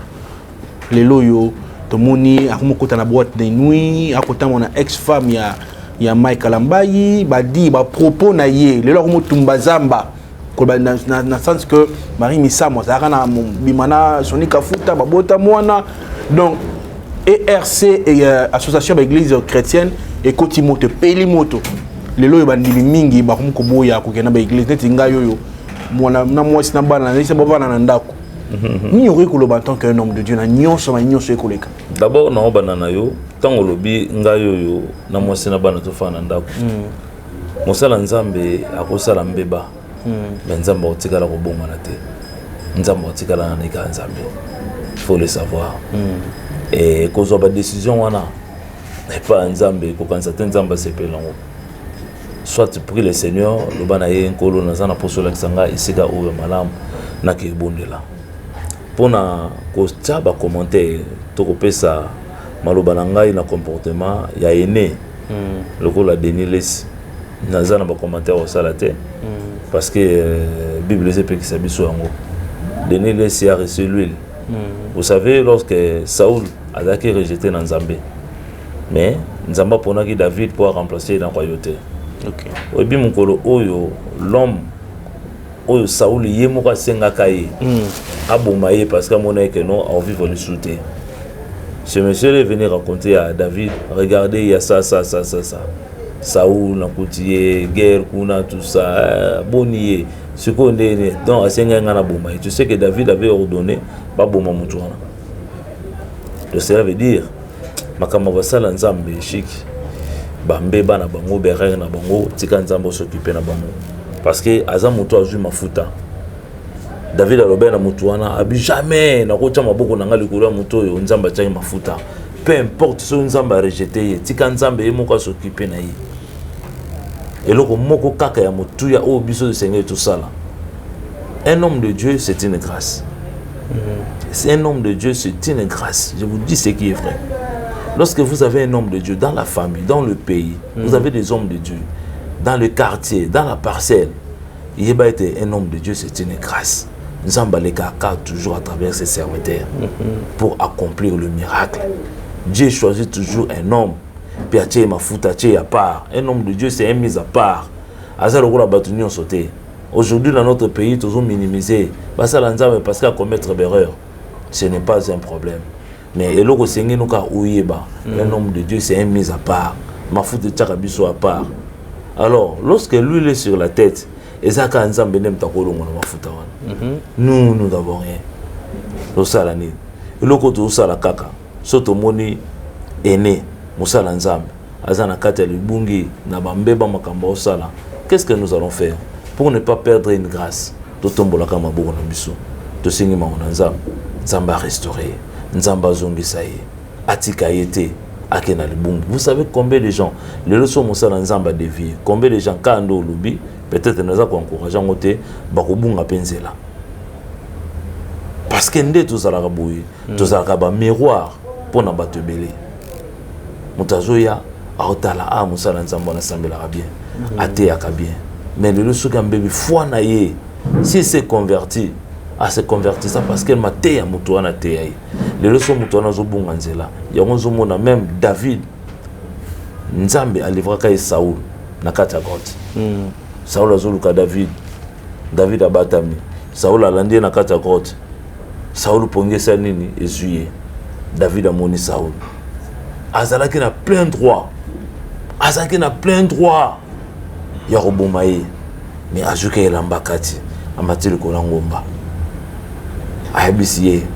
lelo yo tomoni akumokota na boîte de nuit akota mona ex-femme ya Mike Alambayi badi ba propos na ye lelo akumotumba zamba ko na sens que Marie Misamo zaka na bimana sonika futa babota mwana donc ERC et association d'église chrétienne et Kotimoto peli moto lelo yo bandimi mingi bakumko boya ko kena ba église neti ngayo yo mwana na mwasi na bana na isa bana na ndako ni yori ko loba tant qu'un homme de Dieu na nyonso ma nyonso ekoleka d'abord na bana na yo tango lobi ngayo yo na mwasi na bana to fa na ndako mosala nzambe akosala mbeba mais nzambe otikala ko bonga na te nzambe otikala na nika nzambe faut le savoir et kozo ba décision wana et pas nzambe ko kanza te nzambe sepelango. Soit tu pries le Seigneur, le banaye nkolo nazana posola kisanga isika owe malam na ke bondela. Pona ko taba commenter to ko pesa maloba na ngai na comportement ya aîné. Le ko la Denis nazana ba commentaire au salate parce que Bible c'est pe ki sabiso yango. Denis a reçu l'huile. Vous savez lorsque Saoul a été rejeté dans Nzambe. Mais Nzamba pona ki David pour remplacer dans royauté. Okay. Obi mukolo oyo l'homme oyo Saoul yemo ka senga kaye abomaye parce que mon que non a vivre le souté. Ce monsieur est venu raconter à David, regardez, il y a ça. Saoul, la coutier, guerre, kuna, tout ça, bonier. Ce qu'on est dans Asenga ngana bomaye. Tu sais que David avait ordonné pas boma mutuana. Donc cela veut dire makama basala nzambe chic. Bambeba na bango, berere na bango, tika nzambe s'occuper na bango. Parce que aza mutu azui mafuta. David alobe na mutu wana abi jamais na kocha maboko na ngali kula mutu oyo nzamba tya mafuta. Peu importe ce nzamba rejeté ye, tika nzambe moko s'occuper na ye. Eloko moko kaka ya mutu ya o biso de Seigneur tout ça là. Un homme de Dieu, c'est une grâce. C'est un homme de Dieu, c'est une grâce. Je vous dis ce qui est vrai. Lorsque vous avez un homme de Dieu dans la famille, dans le pays, vous avez des hommes de Dieu, dans le quartier, dans la parcelle, il y a été un homme de Dieu, c'est une grâce. Nous avons toujours à travers ses serviteurs pour accomplir le miracle. Dieu choisit toujours un homme. Puis à part. Un homme de Dieu, c'est un mis à part. Aujourd'hui, dans notre pays, toujours minimisé. Parce qu'à commettre l'erreur, ce n'est pas un problème. Mais un homme de Dieu, c'est un mis à part. Ma foute à part. Alors, lorsque l'huile est sur la tête, nous n'avons rien. Qu'est-ce que nous allons faire pour ne pas perdre une grâce? Nzamba restauré, Nzamba zongisaye, atika yete, akena libungu. Vous savez combien de gens, les leçons Moussala Nzamba dévié, combien de gens quand on lobby, peut-être nous avons encouragé à monter, bakubunga penzela. Parce que nous tous à la rabouille, tous à la miroir pour n'a pas te belé. Moutazoya, aotala a Moussala Nzamba na sambela bien, até aka bien. Mais le leçon quand bébé foi naïe, si c'est converti. À se convertir ça parce qu'elle m'a té à Moutouana té. Les leçons Moutouana Zobunganzela. Il y a un même David Nzambe a livré à Saoul Nakata grotte. Saoul a zoluka David. David a batami. Saoul a landé Nakata grotte. Saoul pongé sanini et juillet. David a moni Saoul. Azalaki n'a plein droit. Azalaki n'a plein droit. Yarobomaye. Mais ajuke elambakati. Amati le kolangomba. Abissier,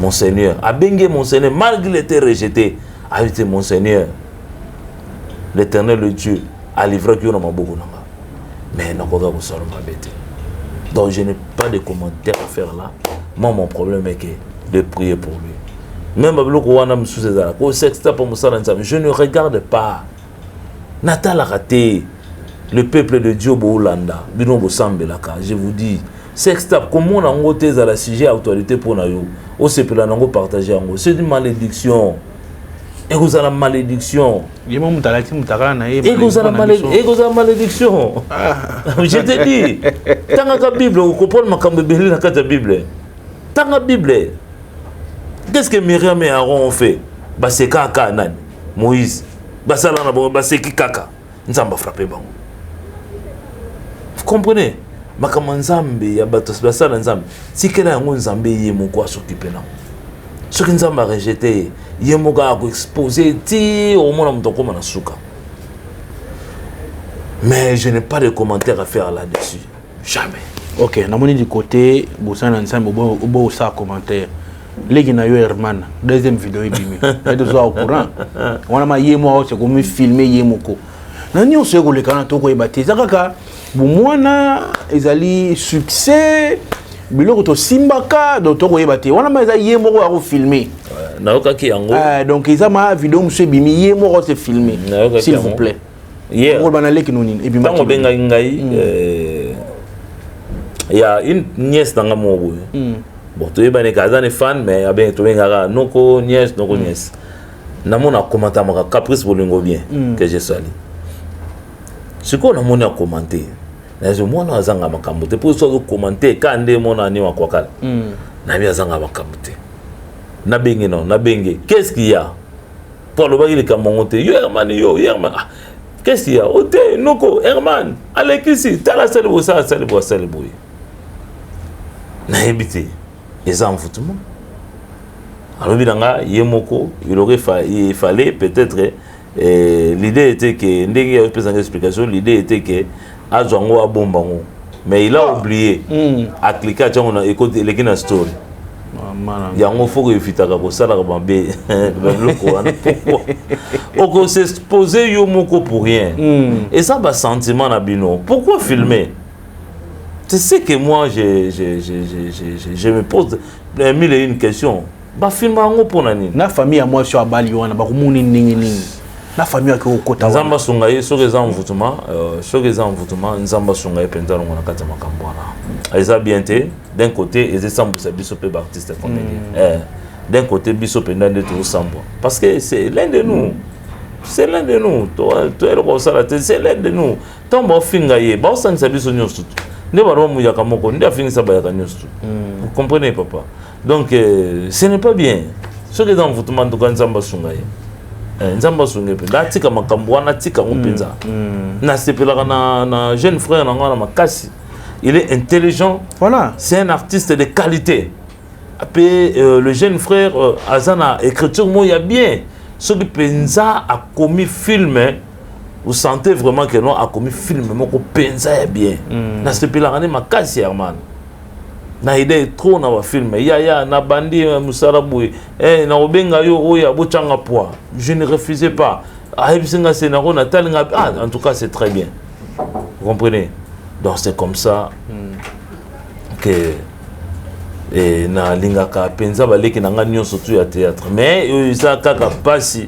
mon Seigneur, Abengue mon Seigneur, malgré été rejeté, a été mon Seigneur. L'Éternel, le Dieu, a livré que nous beaucoup. Mais nous avons bêté. Donc je n'ai pas de commentaires à faire là. Moi, mon problème est de prier pour lui. Même je ne regarde pas. Natal a raté. Le peuple de Dieu, je vous dis. Sextap, comment on a ngoté à la sujet autorité pour nous, on se peut la partager en c'est une malédiction. Et vous avez la malédiction. Et vous avez la malédiction. Je te dis, tant que la Bible, vous comprenez ma Bible. Tant que la Bible, qu'est-ce que Myriam et Aaron ont fait? Bah c'est Kaka Nan, Moïse, bah ça là, bah c'est qui Kaka, nous sommes frappés. Vous comprenez? Makama nzambe ya bato basala nzambe sikela yango nzambe ye moko s'occuper na soki nzambe rejeté ye moko a exposer ti au mona mutoko na suka. Mais je n'ai pas de commentaires à faire là-dessus, jamais. OK, namoni du côté bosana nzambe bo ça commentaire legi na yo Herman deuxième vidéo ibimi deux au courant on a ma ye mo c'est comme filmer ye moko nani on se kolekana to ko ebatiza kaka Boumouana, ils allaient succès, biloko to simbaka, donc to koyebate. Wana ma ezali yemoko à filmer. Naoka ki yango. Donc ils a ma vidéo monsieur bimi yemoko c'est filmer. S'il vous plaît. Hier. On banale ki noni et puis ma benga ngai il y a une nièce dans mon boy. Bon, tu es ben kazane fan mais ya ben to benga noko nièce noko nièce. Namona commenter ma caprice bolingo bien que je sali. Ce qu'on a mon à commenter. Je moi na zanga makambote pour ça commenter quand ndé mon ani wa kwakala. Na bia zanga makambote. Na bengi non, na bengi. Qu'est-ce qu'il y a? Pour le bagil kamongote. Yo Herman yo, Herman. Qu'est-ce qu'il y a? Ote noko Herman. Allez ici, ta la célébrer ça, célébrer. na habité et en envoûtement. Alors il fallait peut-être l'idée était que ndenge ya pesa explication, l'idée était que azwango abombango, mais il a oublié à cliquer à on a écouté les story. Il y a un faut que fitaka ko sala ka bambe le Coran. Pourquoi on s'est posé yo moko pour rien. Et ça ba sentiment na bino. Pourquoi filmer? Tu sais que moi je me pose mille et une questions. Ba filmer ngo pour nani? Na famille à moi sur abali wana ba kumuni ningi. La famille qui est au côté. Nzamba Sungaye, sur les envoûtements, Nzamba Sungaye, Pentalo, on a quatre macambouana. Ils ont bien été, d'un côté, ils sont Bissop et Baptiste comédien. D'un côté, Bissop et Nande tout Sambo. Parce que c'est l'un de nous. C'est l'un de nous. Toi, c'est l'un de nous. Tant bon fingaye, bon sang sabi son news tout. Ne va pas mouiller comme on dit à finir sa baille news tout. Vous comprenez, papa? Donc, ce n'est pas bien. Sur les envoûtements de Nzamba Sungaye. Nzamba Sungaye, tika makambouana tika mpenza. Na sepelaka na jeune frère na ngana makasi. Il est intelligent. Voilà. C'est un artiste de qualité. Après, le jeune frère Azana écriture moya bien. Ce qui pensa a commis film, vous sentez vraiment que non a commis film, mais qu'on pensa bien. Na sepelaka na makasi herman. Na idée trop na wa film ya na bandi musarabu na obenga yo oya bochanga poa. Je ne refusais pas. Aïbsinga senaro na talinga en tout cas c'est très bien. Vous comprenez? Donc c'est comme ça que na lingaka penza baleki na ngani surtout ya théâtre mais ça kaka pasi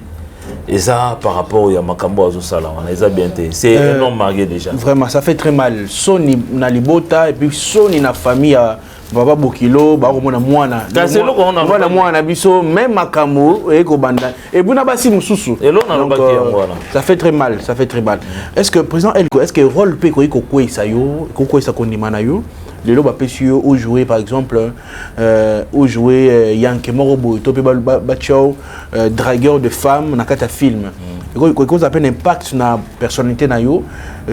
et ça par rapport à makambo azo sala on a bien été c'est un homme marié déjà. Vraiment ça fait très mal. Soni na libota et puis Soni na famille Baba Bokilo, Baromona Moana. Voilà Moana Bisso, même Makamo, et Kobanda. Et Bounabasi Moussoussou. Et l'on a ça fait très mal, ça fait très mal. Est-ce que, président Elko, est-ce que le rôle peut être Koko Isayo, Koko Isakondimanayo, le loba pesio ou jouer par exemple, ou jouer Yankee Morobo, Topé Bachao, dragueur de femmes, Nakata film. Quoi ça appelle impact sur la personnalité nayo.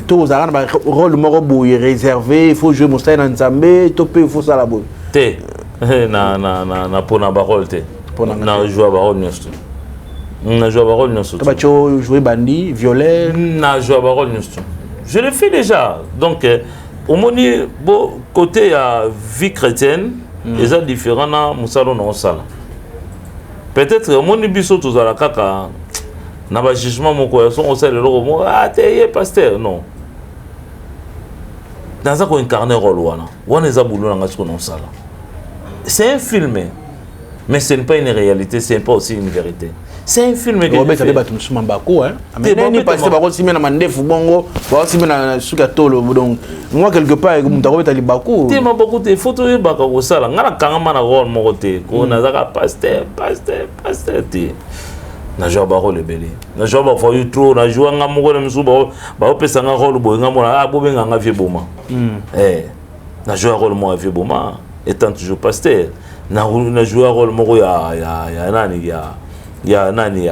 Tout aux arabes rôle morobo est réservé, il faut jouer mon style en Zambé, topé il faut ça la bonne. Té na pona barol té. Na jouer barol nyosto. Na jouer barol nyosto. Bacho jouer bandit, violet. Na jouer barol nyosto. Je le fais déjà. Donc au moni bon côté à vie chrétienne, les a différents na musalo na osala. Peut-être au moni biso tous à la kaka. Na ba jugement moko ya son osala le logo ah t'es pasteur non. Dans ça qu'on incarne rôle wana za boulot nga ce qu'on sala. C'est un film mais ce n'est pas une réalité, c'est pas aussi une vérité. C'est un film que Robert a battu musuma bako hein. Mais ni pasteur ba ko simena mandefu bongo, ba simena suka tolo donc moi quelque part muta Robert ali bako. Te ma bako te photo e baka ko sala ngala kangama na rôle moko te ko na za pasteur te. Na joa ba rôle belé na joa ba fo trop na joa nga moko na msuba ba opesa nga rôle boy nga mona bobenga nga vie boma na joa rôle mo vie boma étant toujours pasteur na joa rôle moko ya nani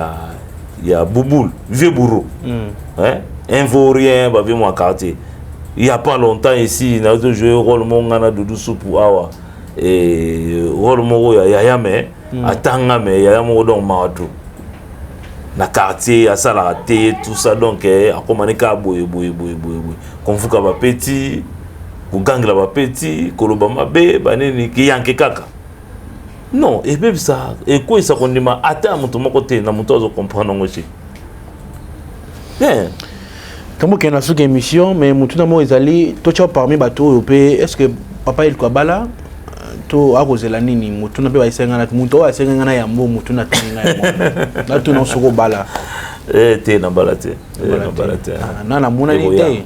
ya bouboule vieux bourreau un vaurien ba vie moi quartier il y a pas longtemps ici na joué rôle mo nga na Doudou Soupu awa et rôle moko ya yame atanga me ya moko donc mato na quartier à ça la raté tout ça donc a komanika boye konfuka ba petit ko gangla ba petit ko loba mabe baneni ki yanke kaka non et même ça et quoi ça kondima ata mutu moko te na mutu azo comprendre ngochi bien comme que na suka émission mais mutu na mo ezali to cha parmi bato européen est-ce que papa il ko bala to akozela nini mutu na pe ba isenga na mutu wa isenga na ya mbo mutu na tinga ya mbo na to no soko bala te na bala te na na mona ni te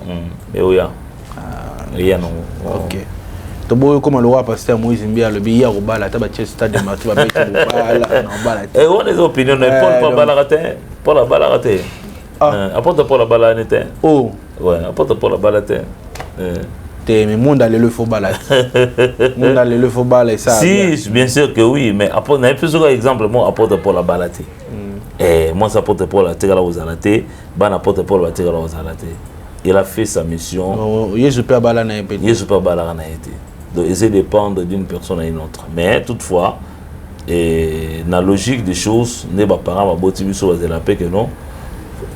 oya ya no OK to boyo comme le roi pasteur Moïse Mbia le biya ko bala ta ba che stade de matu ba metti bala na bala te on les opinions ne pas bala raté pour la bala raté apporte pour la bala nete oh ouais apporte pour la bala te mais monde allait le faux balade. Monde allait le faux balade ça. Si, bien sûr que oui, mais après on a plusieurs exemples moi apporte pour la balade. Et moi ça apporte pour la tegala aux alaté, ban apporte pour la tegala aux alaté. Il a fait sa mission. Yesu pas balana été. Yesu pas balana été. de essayer de dépendre d'une personne à une autre. Mais toutefois, et la logique des choses, ne pas parents va botibi sur la paix que non.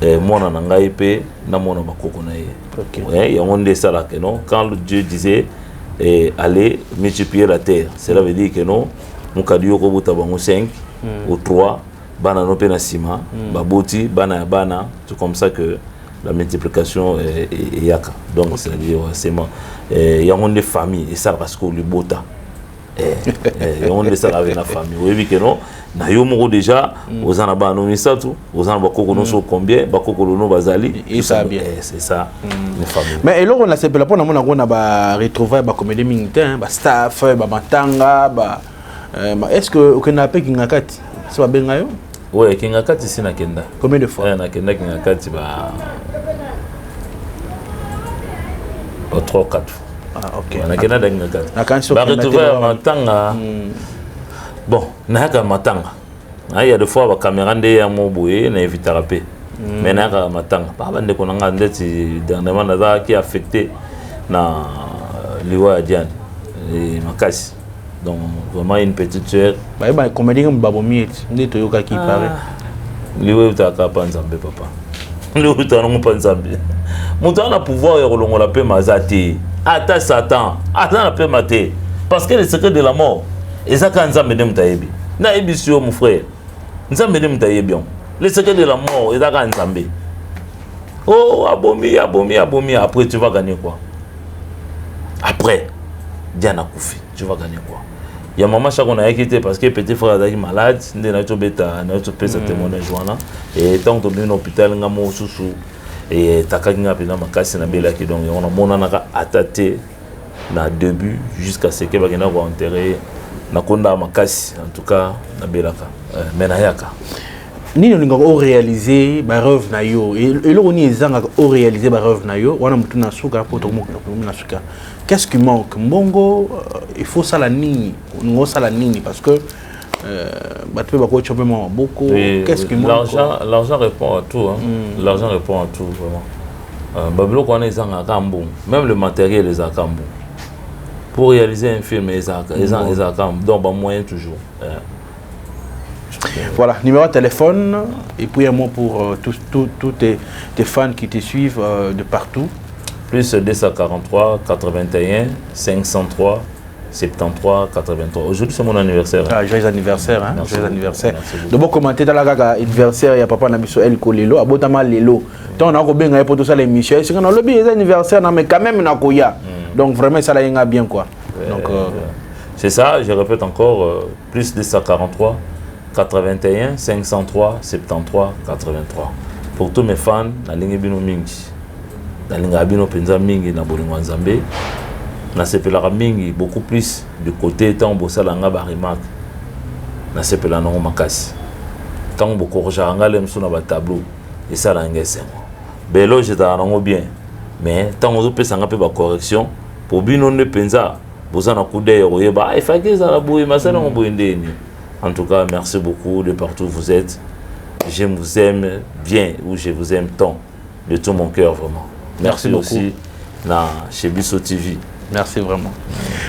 Moi on a ngaïpé, na moi on a bakoko na ye. Ouais, il y a on dit ça là que non. Quand Dieu disait allez multiplier la terre, cela veut dire que non. Mon cadio ko buta bango 5 ou 3, bana no pe na sima, baboti bana bana, c'est comme ça que la multiplication est yaka. Donc c'est-à-dire c'est il y a des familles et ça parce que le bota. On est ça avec la famille. Oui, que non. Na yo moko déjà, aux en bas non ça tout, aux en bas koko non so combien, ba koko no bazali. Et ça bien. C'est ça, les familles. Mais alors on a c'est pour la on a retrouver ba comédie militaire, ba staff, ba matanga, ba est-ce que okenapé kingakati? C'est pas benga yo? Ouais, kingakati c'est na kenda. Combien de fois? Na kenda kingakati ba 3 ou 4 fois. Ah, ok. On a qu'à retrouver matanga. Bon, n'a qu'à matanga. Il y a des fois la caméra de Yamoboué n'a évité rapé. Mais n'a qu'à matanga. Par exemple, qu'on a dit dernièrement qui est affecté na Liwa Diane et Makassi. Donc vraiment une petite sœur. Bah comédie comme Babomiet, n'est Toyoka qui paraît. Liwa utaka panzambe papa. Liwa utaka panzambe. Mon temps a pouvoir on la paix mazati. Attends Satan, attends la paix maté. Parce que le secret de la mort, et ça quand Nzambe dem tayebi. Na ebisio mon frère. Nzambe dem tayebi. Le secret de la mort, et ça quand Nzambe. Oh, abomi. Après tu vas gagner quoi? Après, Diana Koufi, tu vas gagner quoi? Il y a maman chaque on a quitté parce que petit frère est malade, ndé na to beta, na to pesa témoignage joana et tant que bien hôpital ngamo susu. Et Takaginga Pina Makassi na Bela qui donc on a monanaka attaté na début jusqu'à ce que bagena va enterrer na konda Makassi en tout cas na Belaka menayaka ni ninga o réaliser ba rêve na yo et là on y ezanga o réaliser ba rêve na yo wana mutu na suka pour to na suka qu'est-ce qui manque mbongo il faut ça la nini ngo ça la nini parce que beaucoup. Qu'est-ce qui manque? L'argent répond à tout. Hein. L'argent répond à tout, vraiment. Babylon connaît à Kambo. Même le matériel est à Kambo. Pour réaliser un film, ils à Kambo. Donc, moyen toujours. Voilà, numéro de téléphone. Et puis un mot pour tous tes fans qui te suivent de partout. Plus 243 81 503 73 83. Aujourd'hui, c'est mon anniversaire. Ah, joyeux anniversaire. Hein? Joyeux anniversaire. De bon commenter dans la gaga anniversaire, il y a papa Nabiso El Kolelo, Abotama Lelo. Donc, on a bien pour tout ça l'émission. C'est qu'on a le bien anniversaire, mais quand même, on a Koya. Donc, vraiment, ça l'a bien quoi. Donc, c'est ça, je répète encore, plus 243 81 503 73 83. Pour tous mes fans, la ligne Bino Mingi, la ligne Abino Penza Mingi, na Bolingo Nzambe. Na sepela mingi beaucoup plus de côté tant bosala nga ba remarque na sepela no Makassi tant beaucoup corrigeanga le mso na ba tableau et ça la ngese belo je ta nango bien mais tant on peut sanga pe ba correction pour bino ne penza bosana kude yo ba ifake za la boye masala ngo boyendeni. En tout cas, merci beaucoup de partout où vous êtes. Je vous aime bien ou je vous aime tant de tout mon cœur vraiment. Merci aussi na chez Bisso TV. Merci vraiment.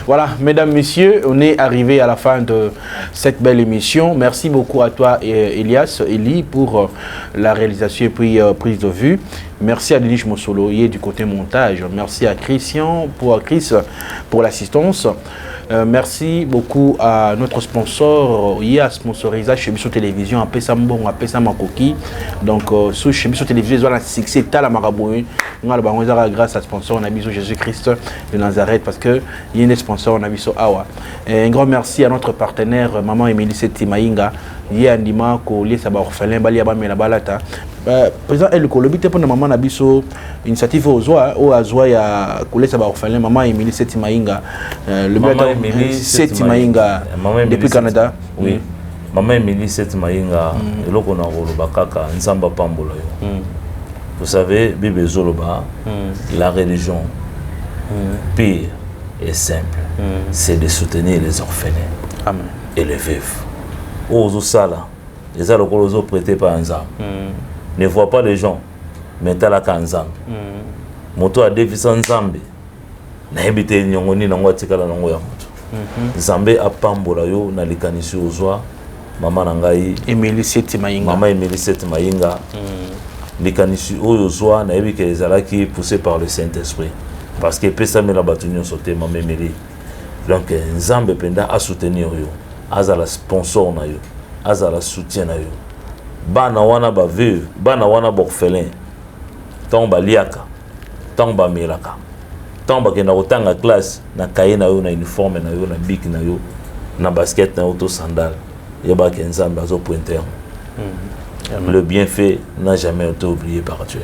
Voilà, mesdames, messieurs, on est arrivé à la fin de cette belle émission. Merci beaucoup à toi, Elias, Eli, pour la réalisation et puis prise de vue. Merci à Denis Mosolo du côté montage. Merci à Chris pour l'assistance. Merci beaucoup à notre sponsor, IA sponsorisé chez Bisso Télévision, à Pesambon, à Pesamakoki. Donc, chez Bisso Télévision, ils ont un succès à la Marabouin. Grâce à sponsor, on a Bisso Jésus-Christ de Nazareth, parce qu'il y a des sponsors, on a Bisso Awa. Un grand merci à notre partenaire, Maman Émilie Seti Maïnga. Il y a un dimanche qui est orphelin, président El Kolobi, pour maman Nabiso, initiative aux oies, au Azoa, il y a orphelin, maman Émilie Seti Maïnga, le maître Seti Maïnga, depuis Canada. Oui, maman Émilie Seti Maïnga, et là qu'on a rôle Bakaka, Nzamba Pambola. Vous savez, Bible Zoloba, la religion pire et simple, c'est de soutenir les orphelins et les veufs. Aux Sala, les alcooliques prêtés par Nzam. Ne vois pas les gens, mais t'as la Kanzam. Moto a défisé Nzambe. nayebi te nyongo nini nango atikala nango ya moto. Nzambe apambola yo na likanisi ozwa mama na ngai Emily Seti Mayinga. Mama Emily Seti Mayinga. Likanisi oyo ozwa nayebi ke ezalaki poussé par le Saint-Esprit parce que pesa mela batu nyonso te mama Emily. Donc Nzambe penda a soutenir yo, azala sponsor na yo, azala soutien na yo. Bana wana ba veuve, bana wana ba orphelin. Tant ba liaka, tant ba melaka. Tant ba kena otanga classe na kaye na yo na uniforme na yo na bic na yo na basket na yo to sandal. Yeba ke Nzambe azo pointer. Le bienfait n'a jamais été oublié par Dieu.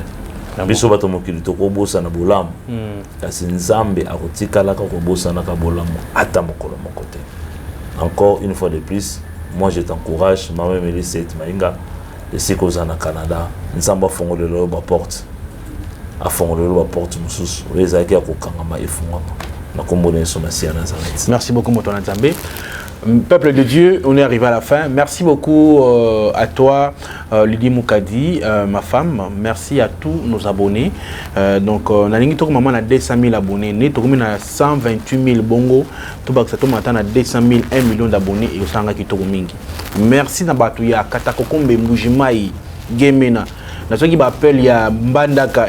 Biso bato mokili to ko bosa na bolamu. Kasi Nzambe akotikala ka ko bosa na ka bolamu ata mokolo mokote. Encore une fois de plus, moi je t'encourage, Maman Emily Seti Mayinga, de ce que au Canada, Nzamba fongolelo ba porte. A fongolelo ba porte mususu. Wezaki akokangama efungama. Na kombone so masia Nazareth. Merci beaucoup Moto Nzambe. Peuple de Dieu, on est arrivé à la fin. Merci beaucoup à toi, Lydie Moukadi, ma femme. Merci à tous nos abonnés. Donc, on a maman a 200 000 abonnés. Nous avons 128 000 bongo. Tout matin a 200 000, 1 million d'abonnés. Et on a mingi. Merci na batuya Katakokombe Mujimai Gemena. Na ceux qui m'appellent ya Mbandaka.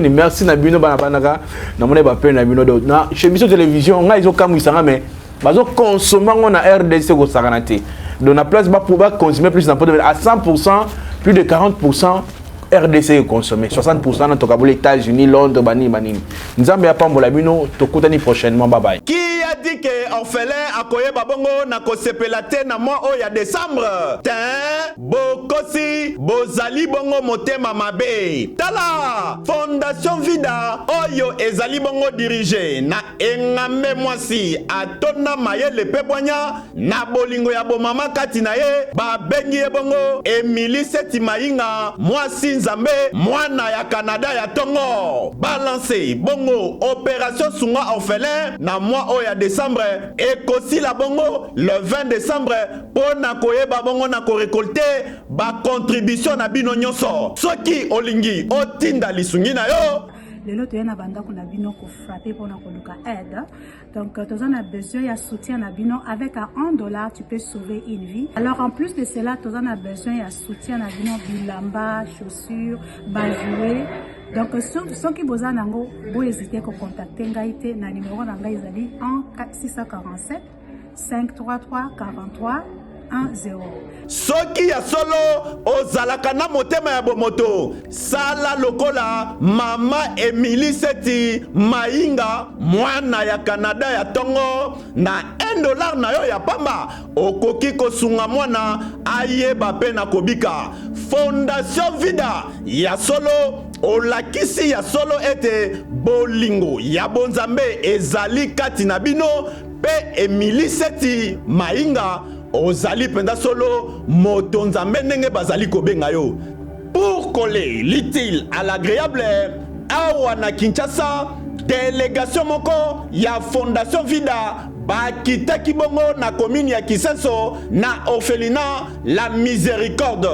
Merci na bino banaka. Na mone bappel na bino do. Na chez Biso Télévision, on a iso kamu isanga mais bazo consommer on a RDC ko saganate. Donc la place ba pouvoir consommer plus à 100%, plus de 40% RDC consommé, 60% dans les États-Unis, Londres, Banini. Nous avons pambola bino tokutani prochainement. Bye bye. Qui a dit que orphelin akoye babongo na kosepelate na mois o ya décembre? Tin bokosi bozali bongo motema mabe. Tala Fondation Vida oyo ezali bongo dirigé na engambe mwasi atona mayele pebwanya na bolingo ya bomama kati na ye babengi ye bongo Emily Seti Mayinga mwasi Nzambe mwana ya Canada ya Tongo. Balance bongo opération sunga orphelin na mois o ya décembre ekosi la bongo le 20 décembre pona koyeba bongo na ko récolter ba contribution na bino nyonso. Soki olingi otinda lisungi na yo lelo toyena banda kuna bino ko frapper pour na koluka aide. Donc tu as besoin de soutien na bino avec $1 tu peux sauver une vie. Alors en plus de cela tu as besoin de soutien na bino bilamba, chaussures, bajouer. Donc ceux qui besoin nango bo hésiter ko contacter ngaite na numéro na ngai ezali 647 533 43 10. Soki ya solo ozalaka na motema ya bomoto sala lokola mama Emily Seti Mayinga mwana ya Canada ya Tongo na $1 na yo ya pamba okoki kosunga mwana ayeba pe na kobika. Fondation Vida ya solo olakisi ya solo ete bolingo ya bonzambe ezali kati na bino pe Emily Seti Mayinga ozali penda solo moto nzambe ndenge bazali kobenga yo. Pour coller l'utile à l'agréable, awa na Kinshasa délégation moko ya Fondation Vida bakitaki bongo na commune ya Kisenso na orphelinat La Miséricorde.